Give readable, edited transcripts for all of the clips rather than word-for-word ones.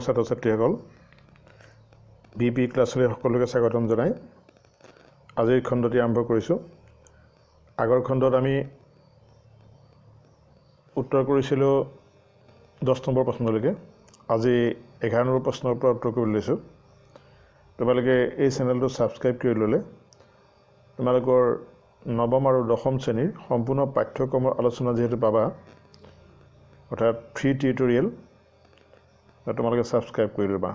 ছাত্ৰ ছাত্ৰীসকল বিপি ক্লাছলৈ সকলোকে স্বাগতম জনাই আজিৰ খণ্ডটি আৰম্ভ কৰিছোঁ। আগৰ খণ্ডত আমি উত্তৰ কৰিছিলোঁ 10 নম্বৰ প্ৰশ্নলৈকে। আজি 11 নম্বৰ প্ৰশ্নৰ পৰা উত্তৰ কৰিবলৈ লৈছোঁ। তোমালোকে এই চেনেলটো ছাবস্ক্ৰাইব কৰি ল'লে তোমালোকৰ নৱম আৰু দশম শ্ৰেণীৰ সম্পূৰ্ণ পাঠ্যক্ৰমৰ আলোচনা যিহেতু পাবা, অৰ্থাৎ ফ্ৰী টিউটৰিয়েল, তোমালোকে ছাবস্ক্ৰাইব কৰি ল'বা।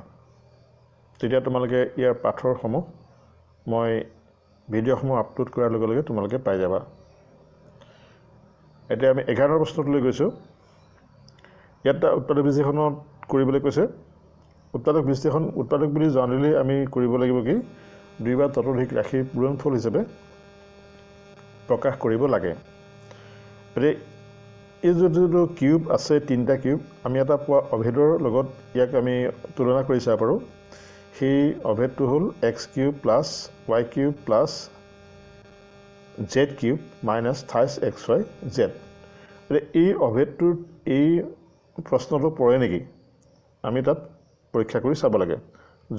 তেতিয়া তোমালোকে ইয়াৰ পাঠৰসমূহ মই ভিডিঅ'সমূহ আপলোড কৰাৰ লগে লগে তোমালোকে পাই যাবা। এতিয়া আমি 11 প্ৰশ্নটোলৈ গৈছোঁ। ইয়াত উৎপাদক বিশ্লেষণত কৰিবলৈ কৈছে। উৎপাদক বুলি জানিলে আমি কৰিব লাগিব কি, 2 বা ততোধিক ৰাশিৰ পূৰণফল হিচাপে প্ৰকাশ কৰিব লাগে। এতিয়া এই যিটো কিউব আছে, 3টা কিউব, আমি এটা পোৱা অভেদৰ লগত ইয়াক আমি তুলনা কৰি চাব পাৰোঁ। সেই অভেদটো হ'ল x³ plus y³ plus z³ minus 28xyz। এতিয়া এই অভেদটোৰ এই প্ৰশ্নটো পৰে নেকি আমি তাত পৰীক্ষা কৰি চাব লাগে।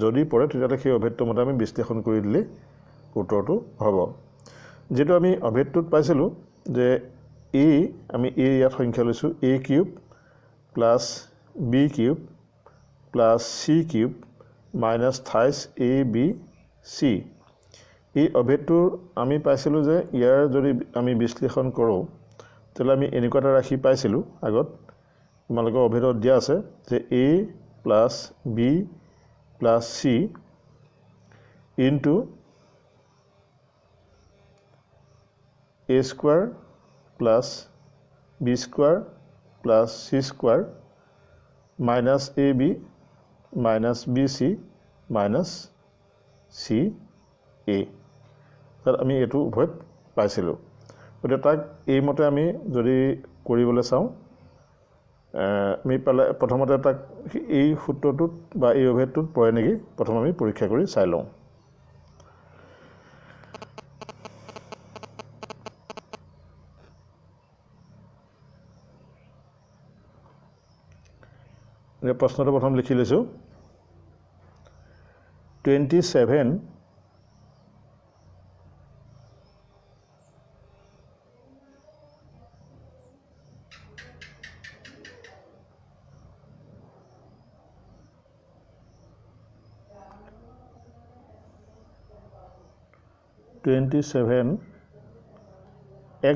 যদি পৰে তেতিয়াহ'লে সেই অভেদটোৰ মতে আমি বিশ্লেষণ কৰি দিলেই উত্তৰটো হ'ব। যিহেতু আমি অভেদটোত পাইছিলোঁ যে আমি ইয়াত সংখ্যা লৈছোঁ a³ plus b³ plus c³ minus 28abc। এই অভেদটোৰ আমি পাইছিলোঁ যে ইয়াৰ যদি আমি বিশ্লেষণ কৰোঁ তেতিয়াহ'লে আমি এনেকুৱা এটা ৰাশি পাইছিলোঁ। আগত তোমালোকৰ অভেদত দিয়া আছে যে a plus b plus c into a² plus b² plus c² minus ab minus bc minus ca। তাত আমি এইটো উভয় পাইছিলোঁ। গতিকে তাক এইমতে আমি যদি কৰিবলৈ চাওঁ, আমি পালে প্ৰথমতে তাক এই সূত্ৰটোত বা এই অভেদটোত পৰে নেকি প্ৰথম আমি পৰীক্ষা কৰি চাই লওঁ। প্ৰশ্নটো প্ৰথম লিখি লৈছোঁ। 27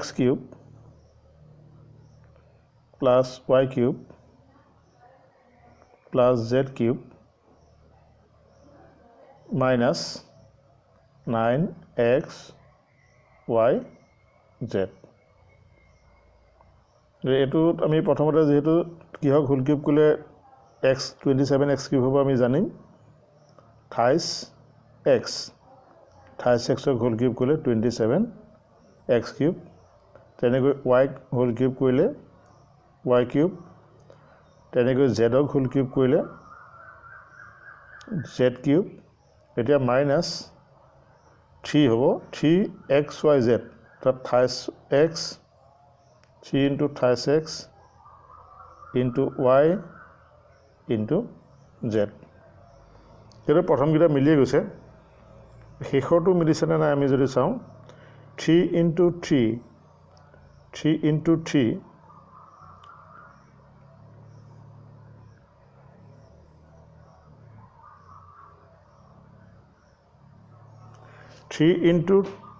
x³ plus y³ plus z³ minus 9xyz। এইটোত আমি প্ৰথমতে যিহেতু কিহক হোল কিউব কৰিলে 27 x³ হ'ব আমি জানিম। 28xক হোল কিউব কৰিলে 27 x³। তেনেকৈ y হোল কিউব কৰিলে y³। তেনেকৈ zক হোল কিউব কৰিলে z³। এতিয়া মাইনাছ 3 হ'ব 3xyz, তাত 28x 3 into 28x into y into z। সেইটো প্ৰথমকেইটা মিলিয়ে গৈছে। শেষৰটো মিলিছেনে নাই আমি যদি চাওঁ, 3 ইনটু 3 ইনটু 3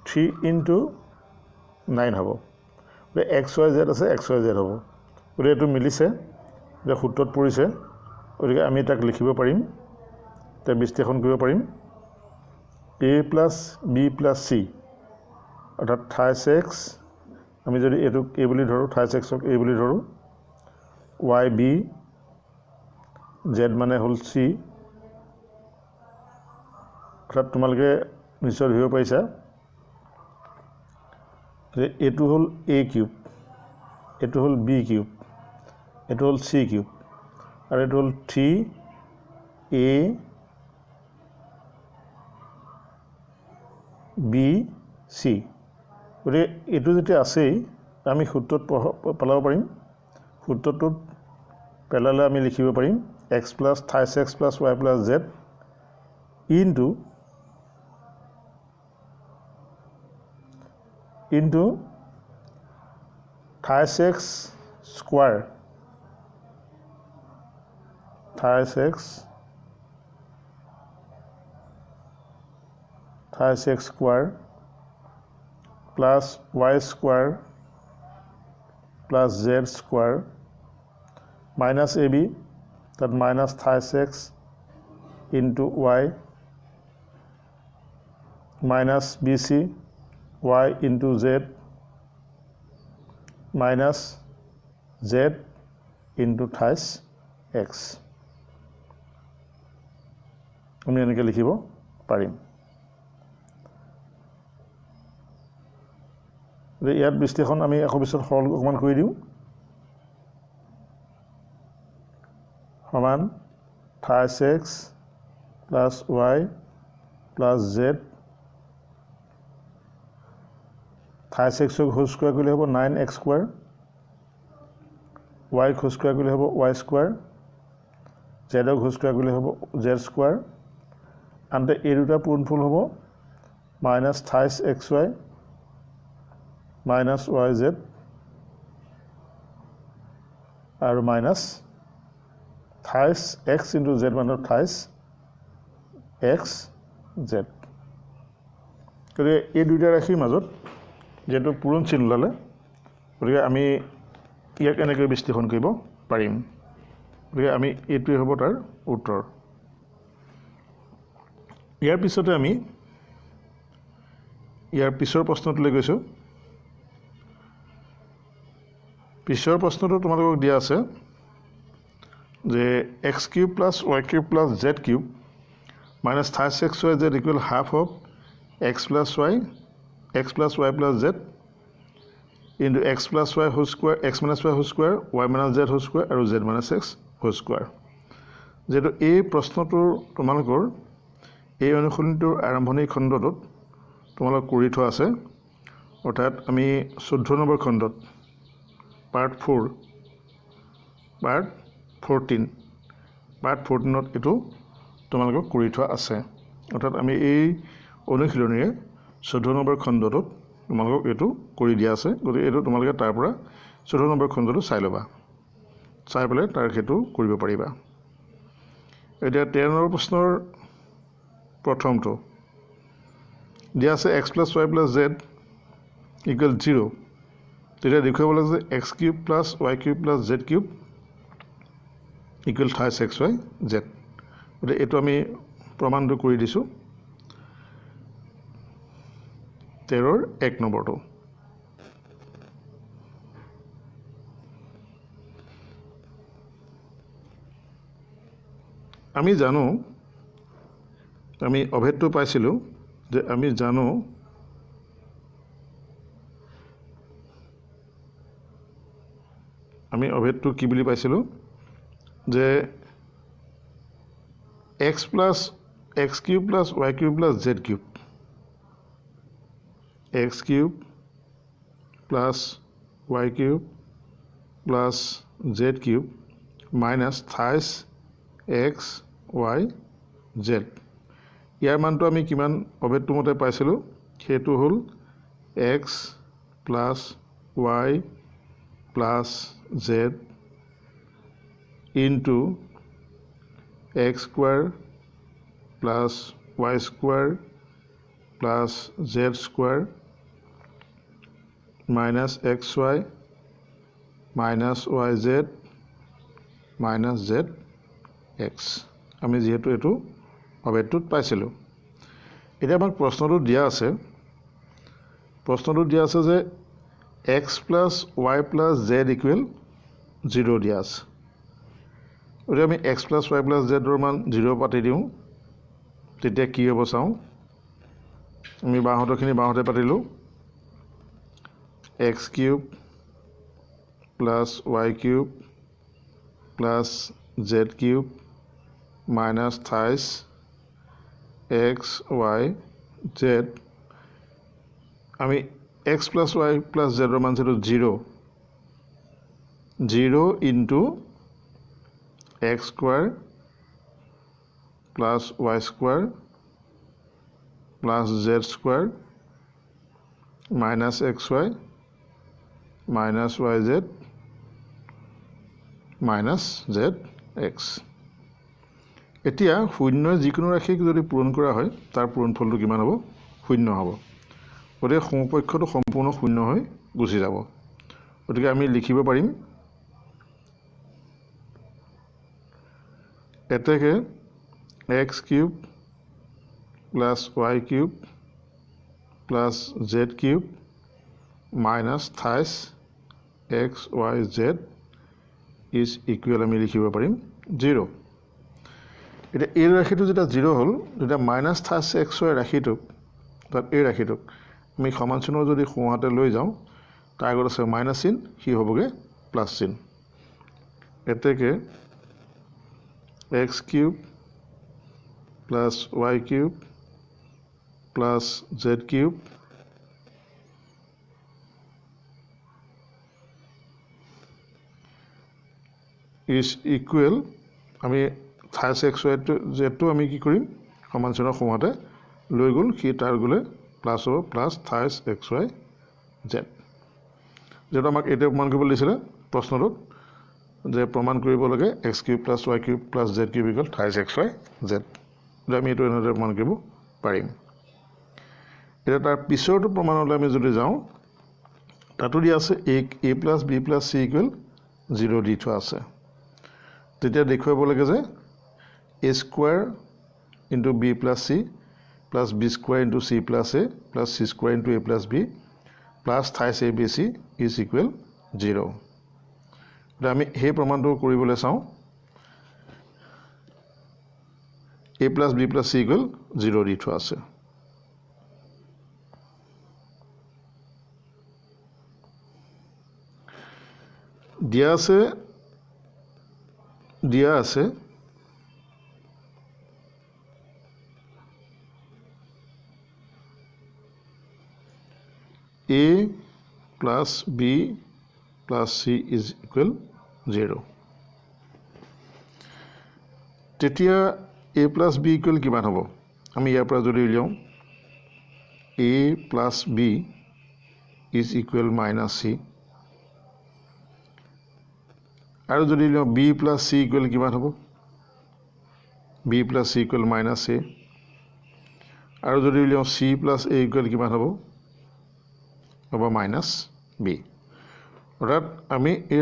3 ইনটু 9 হ'ব। xyz আছে, xyz হ'ব। গতিকে এইটো মিলিছে, যে সূত্ৰত পৰিছে। গতিকে আমি তাক লিখিব পাৰিম, তাক বিশ্লেষণ কৰিব পাৰিম। a plus b plus c অৰ্থাৎ 28x, আমি যদি এইটোক a বুলি ধৰোঁ, 28xক a বুলি ধৰোঁ, y b, z মানে হ'ল c। অৰ্থাৎ তোমালোকে নিশ্চয় ধৰিব পাৰিছা যে এইটো হ'ল a³, এইটো হ'ল b³, এইটো হ'ল c³ আৰু এইটো হ'ল 3abc। গতিকে এইটো যেতিয়া আছেই আমি সূত্ৰত পেলাব পাৰিম। সূত্ৰটোত পেলালে আমি লিখিব পাৰিম x plus thys x plus y plus z into thys x square thys x square plus y square plus z square minus ab, that minus thys x into y minus bc y into z minus z into thys x আমি এনেকৈ লিখিব পাৰিম। ইয়াত বিশ্লেষণ আমি আকৌ পিছত সৰল অকণমান কৰি দিওঁ। সমান thys x plus y plus z thys x whole square কৰিলে হ'ব 9x square, y whole square কৰিলে হ'ব y square, z whole square কৰিলে হ'ব z স্কোয়াৰ, আনহাতে এই দুটা পূৰণফল হ'ব minus thys xy minus yz আৰু minus thys x into z মানে thys x z। গতিকে এই দুইটা ৰাশিৰ মাজত যেহেতু পূৰণ চিন ওলালে, গতিকে আমি ইয়াক এনেকৈ বিশ্লেষণ কৰিব পাৰিম। গতিকে আমি এইটোৱে হ'ব তাৰ উত্তৰ। ইয়াৰ পিছতে আমি ইয়াৰ পিছৰ প্ৰশ্নটোলৈ গৈছোঁ। পিছৰ প্ৰশ্নটো তোমালোকক দিয়া আছে যে x cube plus y cube plus z cube minus thys x y z equal half of x plus y plus z into x plus y whole square x minus y whole square y minus z whole square আৰু z minus x whole square. যিহেতু এই প্ৰশ্নটোৰ তোমালোকৰ এই অনুশীলনীটোৰ আৰম্ভণি খণ্ডটোত তোমালোক কৰি থোৱা আছে, অৰ্থাৎ আমি 14 নম্বৰ খণ্ডত পাৰ্ট 14ত এইটো তোমালোকক কৰি থোৱা আছে। অৰ্থাৎ আমি এই অনুশীলনীৰে 14 নম্বৰ খণ্ডটোত তোমালোকক এইটো কৰি দিয়া আছে। গতিকে এইটো তোমালোকে তাৰ পৰা 14 নম্বৰ খণ্ডটো চাই ল'বা, চাই পেলাই তাৰ সেইটো কৰিব পাৰিবা। এতিয়া 13 নম্বৰ প্ৰশ্নৰ প্ৰথমটো দিয়া আছে x plus y plus z equal 0, তেতিয়া দেখুৱাব লাগে যে x cube plus y cube plus z cube equal thys x y z। গতিকে এইটো আমি প্ৰমাণটো কৰি দিছোঁ 13ৰ 1 নম্বৰটো। আমি জানো, আমি অভেদটো পাইছিলোঁ যে আমি জানো আমি অভেদটো কি বুলি পাইছিলোঁ যে x cube plus y cube plus z cube x cube plus y cube plus z cube minus thys x y z। ইয়াৰ মানটো আমি কিমান অভেদটো মতে পাইছিলোঁ, সেইটো হ'ল x plus y plus z into x square plus y square plus z square minus xy minus yz minus zx। আমি যিহেতু এইটো অভেদটোত পাইছিলোঁ। এতিয়া আমাক প্ৰশ্নটো দিয়া আছে যে x plus y plus z equal 0 দিয়া আছে। গতিকে আমি x প্লাছ y প্লাছ zৰ মান 0 পাতি দিওঁ, তেতিয়া কি হ'ব চাওঁ। আমি বাওঁহাতৰখিনি বাওঁহাতে পাতিলোঁ, x cube plus y cube plus z cube minus thys x y z। আমি x প্লাছ y প্লাছ zৰ মান যিটো 0 into x square plus y square plus z square minus xy minus yz minus zx. এতিয়া শূন্যৰ যিকোনো ৰাশিক যদি পূৰণ কৰা হয় তাৰ পূৰণফলটো কিমান হ'ব? শূন্য হ'ব। গতিকে সমপক্ষটো সম্পূৰ্ণ শূন্য হৈ গুচি যাব। গতিকে আমি লিখিব পাৰিম এতেকে x cube plus y cube plus z cube minus 28 xyz is equal আমি লিখিব পাৰিম 0। এটা এই ৰাশিটো যেটা 0 হ'ল যেটা মাইনাছ 28xy ৰাশিটোক তাত এই ৰাশিটোক আমি সমান চিহ্ন যদি সোঁহাতে লৈ যাওঁ তাৰ আগত আছে মাইনাছ চিন কি হ'বগে প্লাছ চিন। এতেকে x cube plus y cube plus z cube is equal আমি 28xy জেডটো আমি কি কৰিম সমান চিহ্ন সোঁহাতে লৈ গ'ল কি তাৰ গ'লে প্লাছ হ'ব প্লাছ 28xy জেড। যেটা আমাক এটা প্ৰমাণ কৰিব দিছিলে প্ৰশ্নটোত যে প্ৰমাণ কৰিব লাগে x cube plus y cube plus z cube equal 28xy Z. আমি এইটো এনেদৰে প্ৰমাণ কৰিব পাৰিম। এটা তাৰ পিছৰটো প্ৰমাণলৈ আমি যদি যাওঁ তাতো দিয়া আছে a plus b plus c equal 0 দি থোৱা আছে। তেতিয়া দেখুৱাব লাগে যে a square into b plus c plus b square into c plus a plus c square into a plus b plus 28abc is equal 0। এতিয়া আমি সেই প্ৰমাণটো কৰিবলৈ চাওঁ a plus b plus c equal 0 দি থোৱা আছে। দিয়া আছে a plus b plus c is equal 0। তেতিয়া a প্লাছ b ইকুৱেল কিমান হ'ব? আমি ইয়াৰ পৰা যদি উলিয়াওঁ a plus b is equal minus c আৰু যদি উলিয়াওঁ b প্লাছ c ইকুৱেল কিমান হ'ব? b plus c equal minus a আৰু যদি উলিয়াওঁ c প্লাছ a ইকুৱেল কিমান হ'ব? হ'ব মাইনাছ b। অৰ্থাৎ আমি এই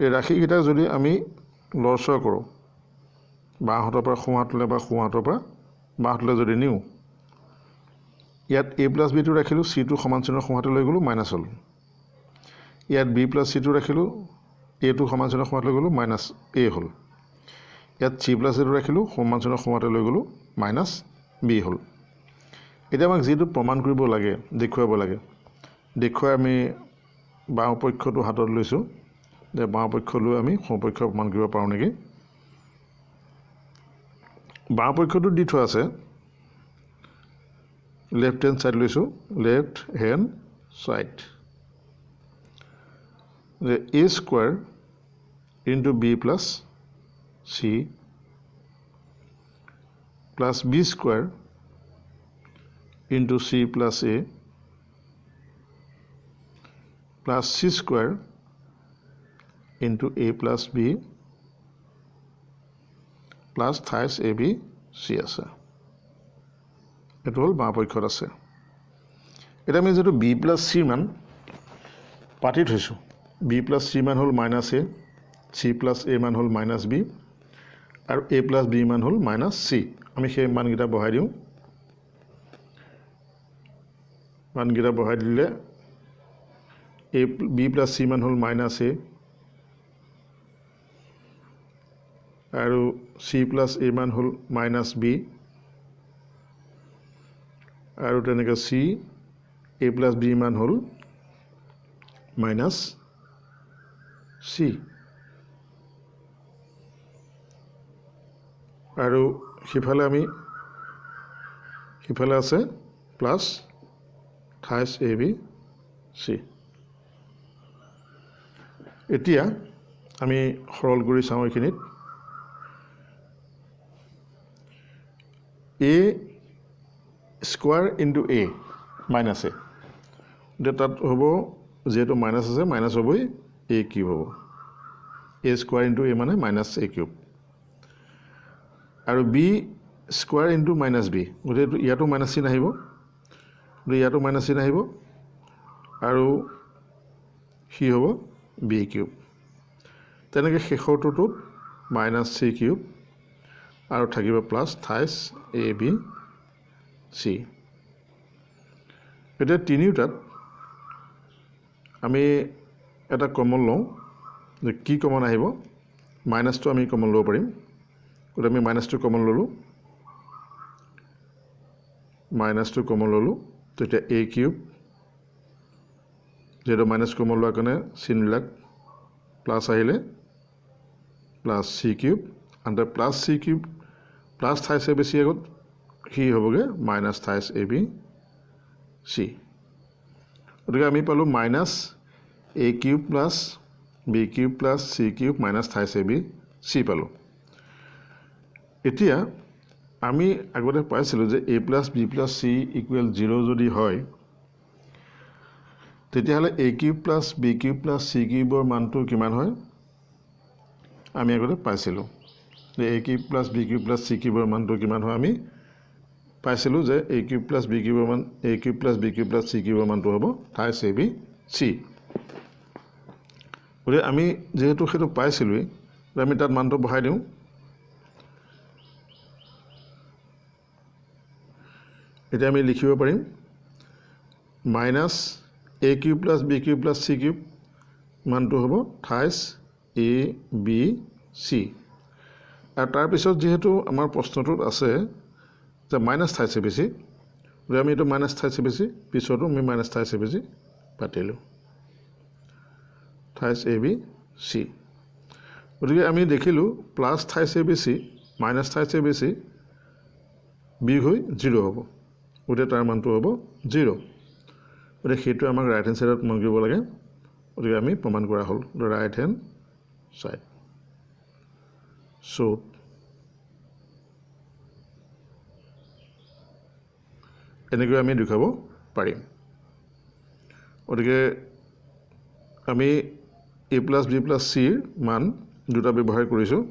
ৰাশিকেইটাক যদি আমি লৰচৰ কৰোঁ বাঁহাতৰ পৰা সোঁহাতলৈ বা সোঁহাতৰ পৰা বাঁহাতলৈ যদি নিওঁ ইয়াত a প্লাছ b টো ৰাখিলোঁ চিটো সমান চিহ্ন সোঁহাতে লৈ গ'লোঁ মাইনাছ হ'ল। ইয়াত b প্লাছ চিটো ৰাখিলোঁ এটো সমান চিহ্ন সোঁহাতে লৈ গ'লোঁ মাইনাছ a হ'ল। ইয়াত c প্লাছ এটো ৰাখিলোঁ সমান চিহ্ন সোঁহাতে লৈ গ'লোঁ মাইনাছ b হ'ল। এতিয়া আমাক যিটো প্ৰমাণ কৰিব লাগে দেখুৱাব লাগে দেখুৱাই আমি বাওঁপক্ষটো হাতত লৈছোঁ যে বাওঁপক্ষ লৈ আমি সোঁপক্ষ প্ৰমাণ কৰিব পাৰোঁ নেকি। বাওঁপক্ষটো দি থোৱা আছে লেফ্ট হেণ্ড ছাইড লৈছোঁ লেফ্ট হেণ্ড ছাইড যে a square into b plus c plus b square into c plus a plus c square into a plus b plus 28abc আছে। এইটো হ'ল বাওঁপক্ষত আছে। এতিয়া আমি যিটো b প্লাছ c মান পাতি থৈছোঁ b প্লাছ c মান হ'ল minus a c plus a মান হ'ল মাইনাছ b আৰু a প্লাছ b মান হ'ল মাইনাছ c। আমি সেই মানকেইটা বহাই দিওঁ। মানকেইটা বহাই দিলে b প্লাছ c মান হ'ল মাইনাছ a আৰু c প্লাছ a মান হ'ল মাইনাছ b আৰু তেনেকৈ c a প্লাছ b মান হ'ল মাইনাছ c আৰু সিফালে আছে প্লাছ 28abc। এতিয়া আমি সৰল কৰি চাওঁ এইখিনিত a square into a minus a এতিয়া তাত হ'ব যেহেতু মাইনাছ আছে মাইনাছ হ'বই a কিউব হ'ব a স্কোয়াৰ ইনটু a মানে মাইনাছ a কিউব আৰু b square into minus b গতিকে ইয়াতো মাইনাছ চিন আহিব গতিকে ইয়াতো মাইনাছ চিন আহিব আৰু সি হ'ব b কিউব তেনেকৈ শেষৰটোত মাইনাছ c কিউব আৰু থাকিব প্লাছ থাইছ a b c এতিয়া তিনিওটাত আমি এটা কমন লওঁ যে কি কমন আহিব মাইনাছটো আমি কমন ল'ব পাৰিম গতিকে আমি মাইনাছটো কমন ল'লোঁ তেতিয়া a কিউব যেহেতু মাইনাছ কমন লোৱাৰ কাৰণে চিনবিলাক প্লাছ আহিলে প্লাছ c কিউব আনতে plus c cube plus থাইছ a b c আগত সি হ'বগৈ মাইনাছ থাইছ a b c গতিকে আমি পালোঁ minus a cube plus b cube plus c cube minus থাইছ a b c পালোঁ এতিয়া আমি আগতে পাইছিলোঁ যে a plus b plus c equal 0 যদি হয় তেতিয়াহ'লে a cube plus b cube plus c কিউবৰ মানটো কিমান হয় আমি আগতে পাইছিলোঁ যে a cube plus b cube plus c কিউবৰ মানটো কিমান হয় আমি পাইছিলোঁ যে a কিউব প্লাছ b কিউবৰ মান a cube plus b cube plus c কিউবৰ মানটো হ'ব থাইছ a b c গতিকে আমি যেহেতু সেইটো পাইছিলোঁৱেই আমি তাত মানটো বহাই দিওঁ এতিয়া আমি লিখিব পাৰিম minus a cube plus b cube plus c cube মানটো হ'ব থাইছ a b c আৰু তাৰপিছত যিহেতু আমাৰ প্ৰশ্নটোত আছে যে মাইনাছ থাইছ a b c গতিকে আমি এইটো মাইনাছ থাইছ a b c পিছতো আমি মাইনাছ থাইছ a b c পাতিলোঁ থাইছ a b c গতিকে আমি দেখিলোঁ plus থাইছ a b c minus থাইছ a b c বিয়োগ হৈ 0 হ'ব গতিকে তাৰ মানটো হ'ব 0 গতিকে সেইটো আমাক ৰাইট হেণ্ড ছাইডত মন কৰিব লাগে গতিকে আমি প্ৰমাণ কৰা হ'ল ৰাইট হেণ্ড ছাইড চ' এনেকৈ আমি দেখুৱাব পাৰিম গতিকে আমি a প্লাছ b প্লাছ চিৰ মান দুটা ব্যৱহাৰ কৰিছোঁ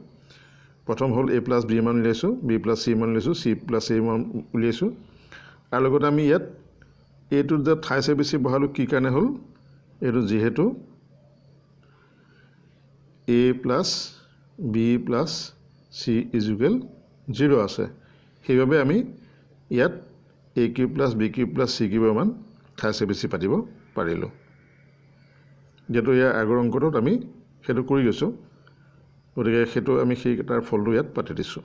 প্ৰথম হ'ল a প্লাছ b মান উলিয়াইছোঁ b প্লাছ c মান উলিয়াইছোঁ c প্লাছ a মান উলিয়াইছোঁ আৰু লগতে আমি ইয়াত এইটোত যে থাইছ a b c বহালোঁ কি কাৰণে হ'ল এইটো যিহেতু a plus b plus c equal 0 আছে সেইবাবে আমি ইয়াত a cube plus b cube plus c কিউবৰ মান থাইছ a b c পাতিব পাৰিলোঁ যিহেতু ইয়াৰ আগৰ অংকটোত আমি সেইটো কৰি গৈছোঁ গতিকে সেইটো আমি সেই তাৰ ফলটো ইয়াত পাতি দিছোঁ